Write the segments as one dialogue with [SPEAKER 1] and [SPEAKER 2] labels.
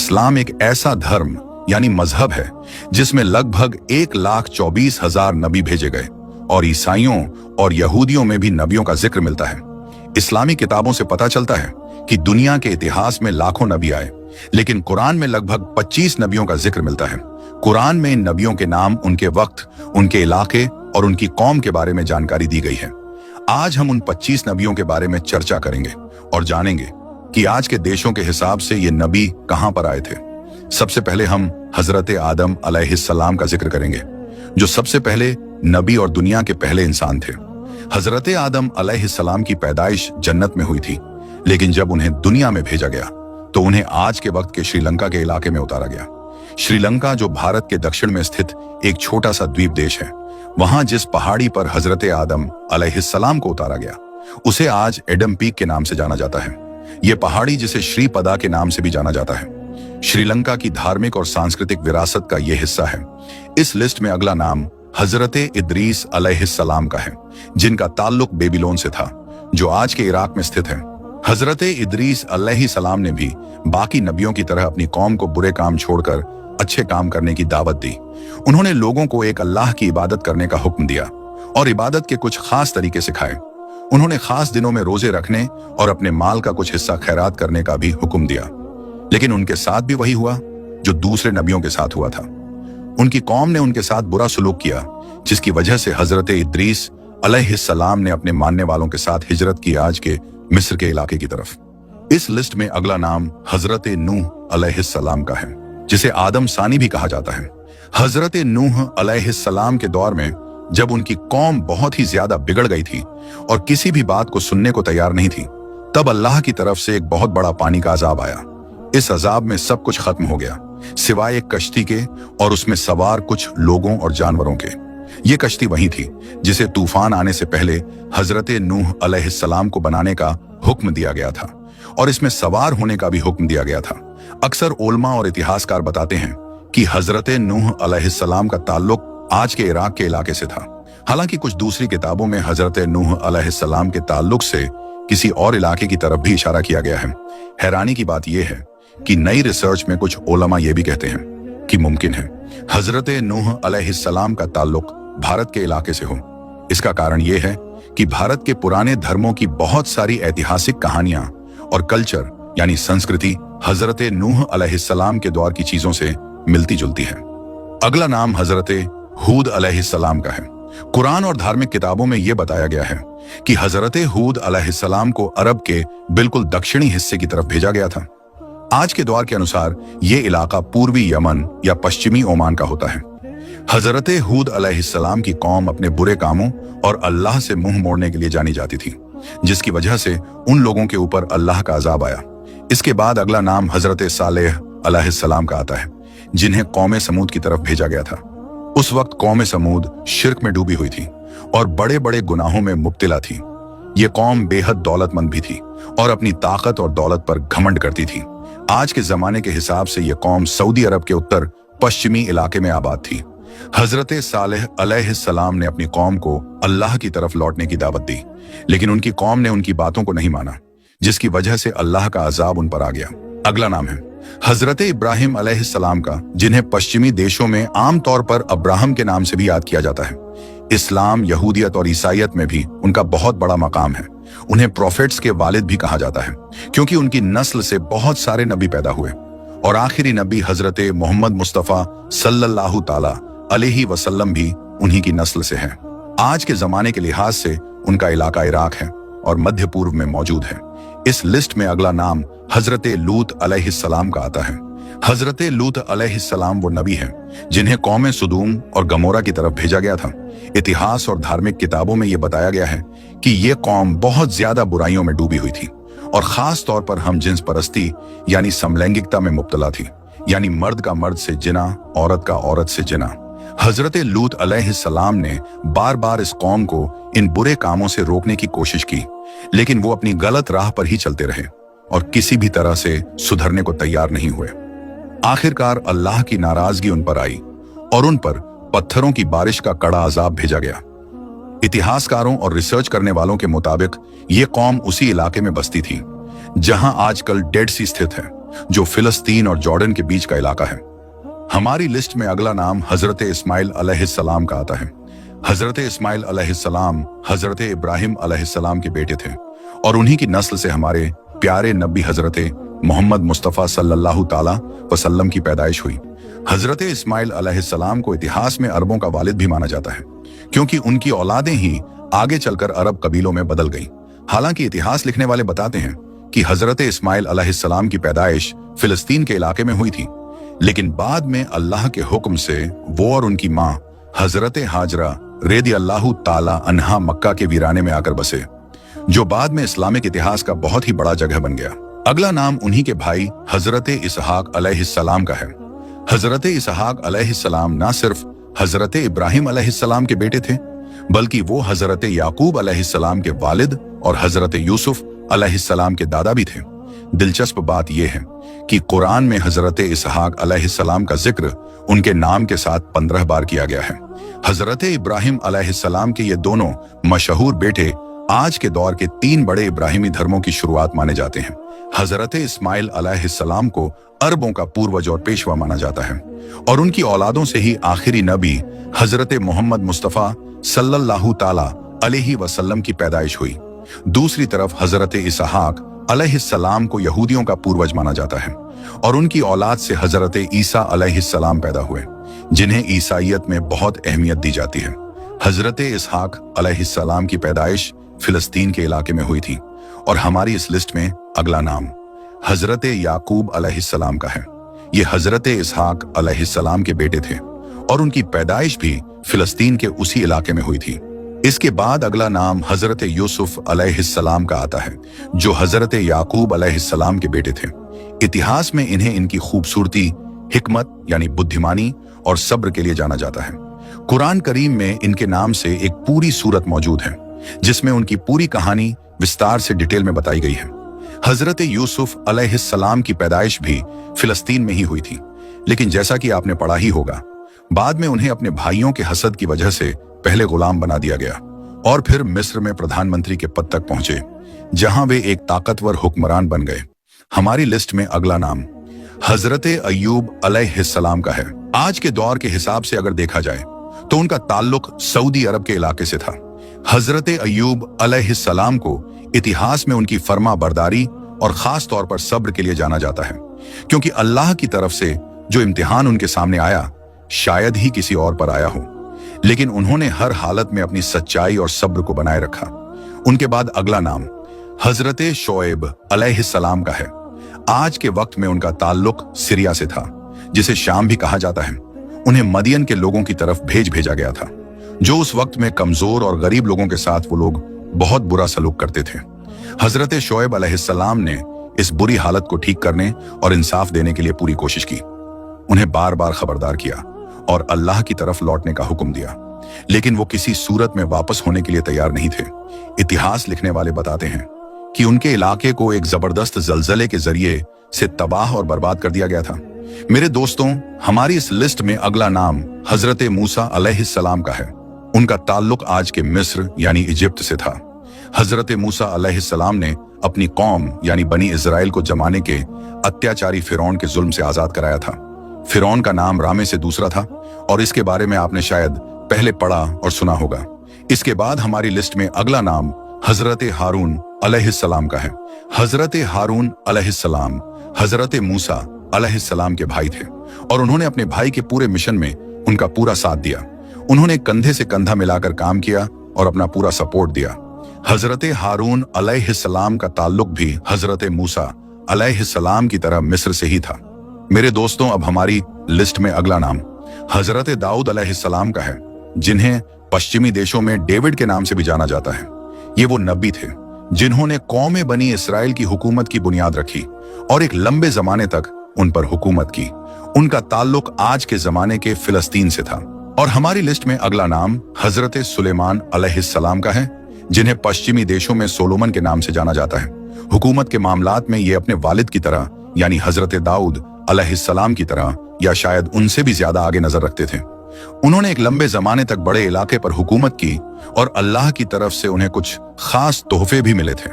[SPEAKER 1] इस्लाम एक ऐसा धर्म यानी मजहब है जिसमें लगभग 1,24,000 नबी भेजे गए और ईसाइयों और यहूदियों में भी नबियों का जिक्र मिलता है। इस्लामी किताबों से पता चलता है कि दुनिया के इतिहास में लाखों नबी आए, लेकिन कुरान में लगभग 25 नबियों का जिक्र मिलता है। कुरान में इन नबियों के नाम, उनके वक्त, उनके इलाके और उनकी कौम के बारे में जानकारी दी गई है। आज हम उन 25 नबियों के बारे में चर्चा करेंगे और जानेंगे कि आज के देशों के हिसाब से ये नबी कहां पर आए थे। सबसे पहले हम हजरत आदम अलैहिस्सलाम का जिक्र करेंगे, जो सबसे पहले नबी और दुनिया के पहले इंसान थे। हजरत आदम अलैहिस्सलाम की पैदाइश जन्नत में हुई थी, लेकिन जब उन्हें दुनिया में भेजा गया तो उन्हें आज के वक्त के श्रीलंका के इलाके में उतारा गया। श्रीलंका, जो भारत के दक्षिण में स्थित एक छोटा सा द्वीप देश है, वहां जिस पहाड़ी पर हजरत आदम अलैहिस्सलाम को उतारा गया उसे आज एडम पीक के नाम से जाना जाता है। ये पहाड़ी, जिसे श्रीपदा के नाम से भी जाना जाता है, श्रीलंका की धार्मिक और सांस्कृतिक विरासत का यह हिस्सा है। इस लिस्ट में अगला नाम हजरत इदरीस अलैहिस्सलाम का है, जिनका ताल्लुक बेबीलोन से था, जो आज के इराक में स्थित है। हजरत इदरीस अलैहिस्सलाम ने भी बाकी नबियों की तरह अपनी कौम को बुरे काम छोड़कर अच्छे काम करने की दावत दी। उन्होंने लोगों को एक अल्लाह की इबादत करने का हुक्म दिया और इबादत के कुछ खास तरीके सिखाए। उन्होंने खास दिनों में रोजे रखने और अपने माल का कुछ हिस्सा खैरात करने का भी हुक्म दिया। लेकिन उनके साथ भी वही हुआ जो दूसरे नबियों के साथ हुआ था। उनकी कौम ने उनके साथ बुरा सलूक किया, जिसकी वजह से हजरत इदरीस अलैहिस्सलाम ने अपने मानने वालों के साथ हिजरत की आज के मिस्र के इलाके की तरफ। इस लिस्ट में अगला नाम हजरत नूह अलैहिस्सलाम का है, जिसे आदम सानी भी कहा जाता है। हजरत नूह अलैहिस्सलाम के दौर में जब उनकी कौम बहुत ही ज्यादा बिगड़ गई थी और किसी भी बात को सुनने को तैयार नहीं थी, तब अल्लाह की तरफ से एक बहुत बड़ा पानी का अजाब आया। इस अजाब में सब कुछ खत्म हो गया सिवाय एक कश्ती के और उसमें सवार कुछ लोगों और जानवरों के। ये कश्ती वही थी जिसे तूफान आने से पहले हजरत नूह अलैहिस्सलाम को बनाने का हुक्म दिया गया था और इसमें सवार होने का भी हुक्म दिया गया था। अक्सर उलमा और इतिहासकार बताते हैं कि हजरत नूह अलैहिस्सलाम का ताल्लुक आज के इराक के इलाके से था। हालांकि कुछ दूसरी किताबों में हजरत नूह अलैहिस्सलाम के ताल्लुक से किसी और इलाके की तरफ भी इशारा किया गया है। हैरानी की बात यह है कि नई रिसर्च में कुछ उलमा ये भी कहते हैं कि मुमकिन है हजरत नूह अलैहिस्सलाम का ताल्लुक भारत के इलाके से हो। इसका कारण यह है कि भारत के पुराने धर्मों की बहुत सारी ऐतिहासिक कहानियां और कल्चर यानी संस्कृति हजरत नूह अलैहिस्सलाम के दौर की चीजों से मिलती जुलती है। अगला नाम हजरत हूद अलैहिस्सलाम का है। कुरान और धार्मिक किताबों में यह बताया गया है कि हजरत हूद अलैहिस्सलाम को अरब के बिल्कुल दक्षिणी हिस्से की तरफ भेजा गया था। आज के दौर के अनुसार यह इलाका पूर्वी यमन या पश्चिमी ओमान का होता है। हजरत हूद अलैहिस्सलाम की कौम अपने बुरे कामों और अल्लाह से मुंह मोड़ने के लिए जानी जाती थी, जिसकी वजह से उन लोगों के ऊपर अल्लाह का अजाब आया। इसके बाद अगला नाम हजरत सालेह अलैहिस्सलाम का आता है, जिन्हें कौम समूद की तरफ भेजा गया था। उस वक्त कौम समूद शिर्क में डूबी हुई थी और बड़े बड़े गुनाहों में मुब्तिला थी। ये कौम बेहद दौलतमंद भी थी और अपनी ताकत और दौलत पर घमंड करती थी। आज के जमाने के हिसाब से यह कौम सऊदी अरब के उत्तर पश्चिमी इलाके में आबाद थी। हजरत सालेह अलैहिस्सलाम ने अपनी कौम को अल्लाह की तरफ लौटने की दावत दी, लेकिन उनकी कौम ने उनकी बातों को नहीं माना, जिसकी वजह से अल्लाह का अजाब उन पर आ गया। अगला नाम है हजरत इब्राहिम अलैहिस्सलाम का, जिन्हें पश्चिमी देशों में आमतौर पर अब्राहम के नाम से भी याद किया जाता है। इस्लाम, यहूदियत और ईसाइयत में भी उनका बहुत बड़ा मकाम है। उन्हें प्रोफेट्स के वालिद भी कहा जाता है, क्योंकि उनकी नस्ल से बहुत सारे नबी पैदा हुए और आखिरी नबी हजरत मोहम्मद मुस्तफा सल्लल्लाहु ताला अलैहि वसल्लम भी उन्हीं की नस्ल से हैं। आज के जमाने के लिहाज से उनका इलाका इराक है और मध्य पूर्व में मौजूद है। इस लिस्ट में अगला नाम हजरत लूत अलैहिस्सलाम का आता है। हजरत लूत अलैहिस्सलाम वो नबी हैं जिन्हें कौम सुदूम और गमोरा की तरफ भेजा गया था। इतिहास और धार्मिक किताबों में यह बताया गया है कि यह कौम बहुत ज्यादा बुराइयों में डूबी हुई थी और खास तौर पर हम जिन्स परस्ती यानी समलैंगिकता में मुब्तला थी, यानी मर्द का मर्द से जिना, औरत का औरत से जिना। हजरत लूत अलैहिस्सलाम ने बार बार इस कौम को इन बुरे कामों से रोकने की कोशिश की, लेकिन वो अपनी गलत राह पर ही चलते रहे और किसी भी तरह से सुधरने को तैयार नहीं हुए। आखिरकार अल्लाह की नाराजगी उन पर आई और उन पर पत्थरों की बारिश का कड़ा अजाब भेजा गया। इतिहासकारों और रिसर्च करने वालों के मुताबिक ये कौम उसी इलाके में बसती थी जहां आजकल डेड सी स्थित है जो फिलिस्तीन और जॉर्डन के बीच का इलाका है। हमारी लिस्ट में अगला नाम हजरत इस्माइल अलैहिस्सलाम का आता है। हजरत इस्माइल अलैहिस्सलाम हजरत इब्राहिम अलैहिस्सलाम के बेटे थे और उन्हीं की नस्ल से हमारे प्यारे नबी हजरत मोहम्मद मुस्तफ़ा सल्लल्लाहु ताला वसल्लम की पैदाइश हुई। हजरत इस्माइल अलैहिस्सलाम को इतिहास में अरबों का वालिद भी माना जाता है, क्योंकि उनकी औलादें ही आगे चलकर अरब कबीलों में बदल गईं। हालांकि इतिहास लिखने वाले बताते हैं कि हजरत इस्माइल अलैहिस्सलाम की पैदाइश फिलिस्तीन के इलाके में हुई थी, लेकिन बाद में अल्लाह के हुक्म से वो और उनकी माँ हजरत हाजरा रज़ी अल्लाहु ताला अन्हा मक्का के वीराने में आकर बसे, जो बाद में इस्लामिक इतिहास का बहुत ही बड़ा जगह बन गया। अगला नाम उन्हीं के भाई हजरत इसहाक अलैहिस्सलाम का है। हजरत इसहाक अलैहिस्सलाम न सिर्फ हजरत इब्राहिम अलैहिस्सलाम के बेटे थे, बल्कि वो हजरत याकूब अलैहिस्सलाम के वालिद और हजरत यूसुफ अलैहिस्सलाम के दादा भी थे। दिलचस्प बात यह है कि कुरान में हजरत इसहाक अलैहिस्सलाम का जिक्र उनके नाम के साथ 15 बार किया गया है। हजरत इब्राहिम अलैहिस्सलाम के ये दोनों मशहूर बेटे आज के दौर के 3 बड़े इब्राहिमी धर्मों की शुरुआत माने जाते हैं। हजरत इस्माइल अलैहिस्सलाम को अरबों का पूर्वज और पेशवा माना जाता है और उनकी औलादों से ही आखिरी नबी हजरत मोहम्मद मुस्तफ़ा सल्लल्लाहु ताला अलैहि वसल्लम की पैदाइश हुई। दूसरी तरफ हजरत इसहाक अलैहिस्सलाम को यहूदियों का पूर्वज माना जाता है और उनकी औलाद से हजरत ईसा अलैहिस्सलाम पैदा हुए, जिन्हें ईसाइयत में बहुत अहमियत दी जाती है। हजरत इसहाक अलैहिस्सलाम की पैदाइश फिलिस्तीन के इलाके में हुई थी और हमारी इस लिस्ट में अगला नाम हजरत याकूब अलैहिस्सलाम का है। ये हजरत इसहाक अलैहिस्सलाम के बेटे थे और उनकी पैदाइश भी फिलिस्तीन के उसी इलाके में हुई थी। इसके बाद अगला नाम हजरत यूसुफ अलैहिस्सलाम का आता है, जो हजरत याकूब अलैहिस्सलाम के बेटे थे। इतिहास में इन्हें इनकी खूबसूरती, हिकमत यानी बुद्धिमानी और सब्र के लिए जाना जाता है। कुरान करीम में इनके नाम से एक पूरी सूरत मौजूद है, जिसमें उनकी पूरी कहानी विस्तार से डिटेल में बताई गई है। हजरत यूसुफ अलैहिस्सलाम की पैदाइश भी फिलिस्तीन में ही हुई थी, लेकिन जैसा कि आपने पढ़ा ही होगा, बाद में उन्हें अपने भाइयों के हसद की वजह से पहले गुलाम बना दिया गया और फिर मिस्र में प्रधानमंत्री के पद तक पहुंचे, जहां वे एक ताकतवर हुक्मरान बन गए। हमारी लिस्ट में अगला नाम हजरत अय्यूब अलैहिस्सलाम का है। आज के दौर के हिसाब से अगर देखा जाए तो उनका ताल्लुक सऊदी अरब के इलाके से था। हजरत अय्यूब अलैहिस्सलाम को इतिहास में उनकी फर्मा बरदारी और खास तौर पर सब्र के लिए जाना जाता है, क्योंकि अल्लाह की तरफ से जो इम्तिहान उनके सामने आया शायद ही किसी और पर आया हो, लेकिन उन्होंने हर हालत में अपनी सच्चाई और सब्र को बनाए रखा। उनके बाद अगला नाम हजरत शोएब अलैहिस्सलाम का है। आज के वक्त में उनका ताल्लुक सीरिया से था, जिसे शाम भी कहा जाता है। उन्हें मदियन के लोगों की तरफ भेजा गया था, जो उस वक्त में कमजोर और गरीब लोगों के साथ वो लोग बहुत बुरा सलूक करते थे। हजरत शोएब अलैहिस्सलाम ने इस बुरी हालत को ठीक करने और इंसाफ देने के लिए पूरी कोशिश की। उन्हें बार बार खबरदार किया और अल्लाह की तरफ लौटने का हुक्म दिया, लेकिन वो किसी सूरत में वापस होने के लिए तैयार नहीं थे। इतिहास लिखने वाले बताते हैं कि उनके इलाके को एक जबरदस्त जलजले के जरिए से तबाह और बर्बाद कर दिया गया था। मेरे दोस्तों, हमारी इस लिस्ट में अगला नाम हजरत मूसा अलैहिस्सलाम का है। उनका ताल्लुक आज के मिस्र यानी इजिप्ट से था। हजरत मूसा अलैहिस्सलाम ने अपनी कौम यानी बनी इजराइल को जमाने के अत्याचारी फिरौन के जुल्म से आजाद कराया था। फिरौन का नाम रामे से दूसरा था और इसके बारे में आपने शायद पहले पढ़ा और सुना होगा। इसके बाद हमारी लिस्ट में अगला नाम हजरत हारून अलैहिस्सलाम का है। हजरत हारून अलैहिस्सलाम हजरत मूसा अलैहिस्सलाम के भाई थे और उन्होंने अपने भाई के पूरे मिशन में उनका पूरा साथ दिया। उन्होंने कंधे से कंधा मिलाकर काम किया और अपना पूरा सपोर्ट दिया। हजरत हारून अलैहिस्सलाम का ताल्लुक भी हजरत मूसा अलैहिस्सलाम की तरह मिस्र से ही था। मेरे दोस्तों, अब हमारी लिस्ट में अगला नाम हजरत दाऊद अलैहिस्सलाम का है, जिन्हें पश्चिमी देशों में डेविड के नाम से भी जाना जाता है। ये वो नबी थे जिन्होंने कौम बनी इसराइल की हुकूमत की बुनियाद रखी और एक लंबे जमाने तक उन पर हुकूमत की। उनका ताल्लुक आज के जमाने के फिलिस्तीन से था। और हमारी लिस्ट में अगला नाम हजरत सुलेमान अलैहिस्सलाम का है, जिन्हें पश्चिमी देशों में सोलोमन के नाम से जाना जाता है। हुकूमत के मामलात में ये अपने वालिद की तरह यानी हजरत दाऊद अलैहिस्सलाम की तरह या शायद उनसे भी ज्यादा आगे नजर रखते थे। उन्होंने एक लंबे जमाने तक बड़े इलाके पर हुकूमत की और अल्लाह की तरफ से उन्हें कुछ खास तोहफे भी मिले थे,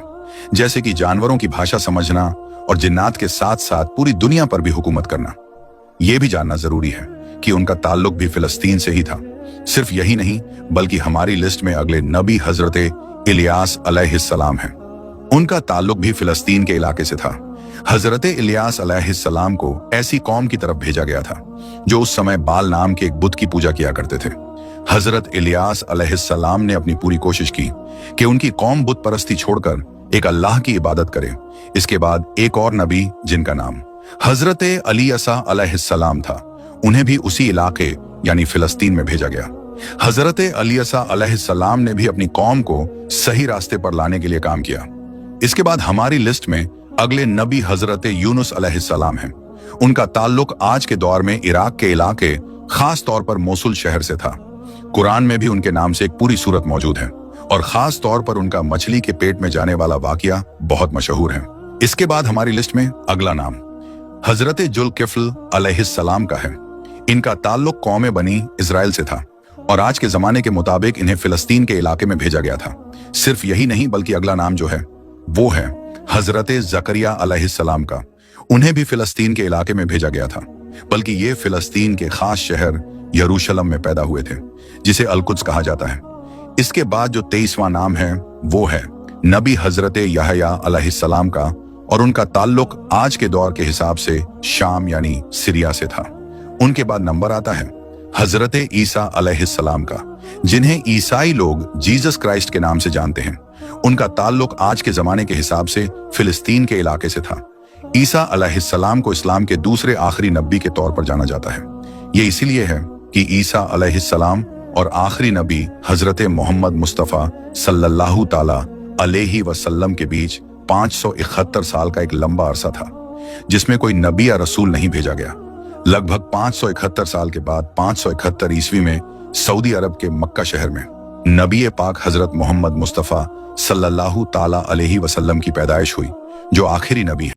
[SPEAKER 1] जैसे कि जानवरों की भाषा समझना और जिन्नात के साथ साथ पूरी दुनिया पर भी हुकूमत करना। यह भी जानना जरूरी है कि उनका ताल्लुक भी फिलिस्तीन से ही था। सिर्फ यही नहीं बल्कि हमारी लिस्ट में अगले नबी हजरत इलियास अलैहिस्सलाम हैं। उनका ताल्लुक भी फिलिस्तीन के इलाके से था। हजरत इलियास अलैहिस्सलाम को ऐसी कौम की तरफ भेजा गया था जो उस समय बाल नाम के एक बुत की पूजा किया करते थे। हजरत इलियास अलैहिस्सलाम ने अपनी पूरी कोशिश की कि उनकी कौम बुत परस्ती छोड़कर एक अल्लाह की इबादत करे। इसके बाद एक और नबी जिनका नाम हजरत अलीसा अलैहिस्सलाम था, उन्हें भी उसी इलाके यानी फिलिस्तीन में भेजा गया। हजरत अलीसा अलैहिस्सलाम ने भी अपनी कौम को सही रास्ते पर लाने के लिए काम किया। इसके बाद हमारी लिस्ट में अगले नबी हजरत यूनुस अलैहिस्सलाम हैं। उनका ताल्लुक आज के दौर में इराक के इलाके, खास तौर पर मोसुल शहर से था। कुरान में भी उनके नाम से एक पूरी सूरत मौजूद है और खास तौर पर उनका मछली के पेट में जाने वाला वाकया बहुत मशहूर है। इसके बाद हमारी लिस्ट में अगला नाम हजरत जुल्किफ्ल अलैहिस्सलाम का है। इनका ताल्लुक कौम बनी इजराइल से था और आज के जमाने के मुताबिक इन्हें फिलिस्तीन के इलाके में भेजा गया था। सिर्फ यही नहीं बल्कि अगला नाम जो है वो है हजरत जकरिया अलैहिस्सलाम का। उन्हें भी फिलिस्तीन के इलाके में भेजा गया था, बल्कि ये फिलिस्तीन के खास शहर यरूशलेम में पैदा हुए थे जिसे अलकुद्स कहा जाता है। इसके बाद जो 23वां नाम है वो है नबी हजरत यहया अलैहिस्सलाम का और उनका ताल्लुक आज के दौर के हिसाब से शाम यानी सीरिया से था। उनके बाद नंबर आता है हजरत ईसा अलैहिस्सलाम का, जिन्हें ईसाई लोग जीसस क्राइस्ट के नाम से जानते हैं। उनका ताल्लुक आज के जमाने के हिसाब से फिलिस्तीन के इलाके से था। ईसा अलैहिस्सलाम को इस्लाम के दूसरे आखिरी नबी के तौर पर जाना जाता है। ये इसीलिए है कि ईसा अलैहिस्सलाम और आखिरी नबी हजरत मोहम्मद मुस्तफ़ा सल्लल्लाहु ताला अलैहि वसल्लम के बीच 571 साल का एक लंबा अरसा था जिसमें कोई नबी या रसूल नहीं भेजा गया। लगभग 571 साल के बाद 571 ईस्वी में सऊदी अरब के मक्का शहर में नबी पाक हजरत मोहम्मद मुस्तफ़ा सल्लल्लाहु ताला अलैहि वसल्लम की पैदाइश हुई, जो आखिरी नबी है।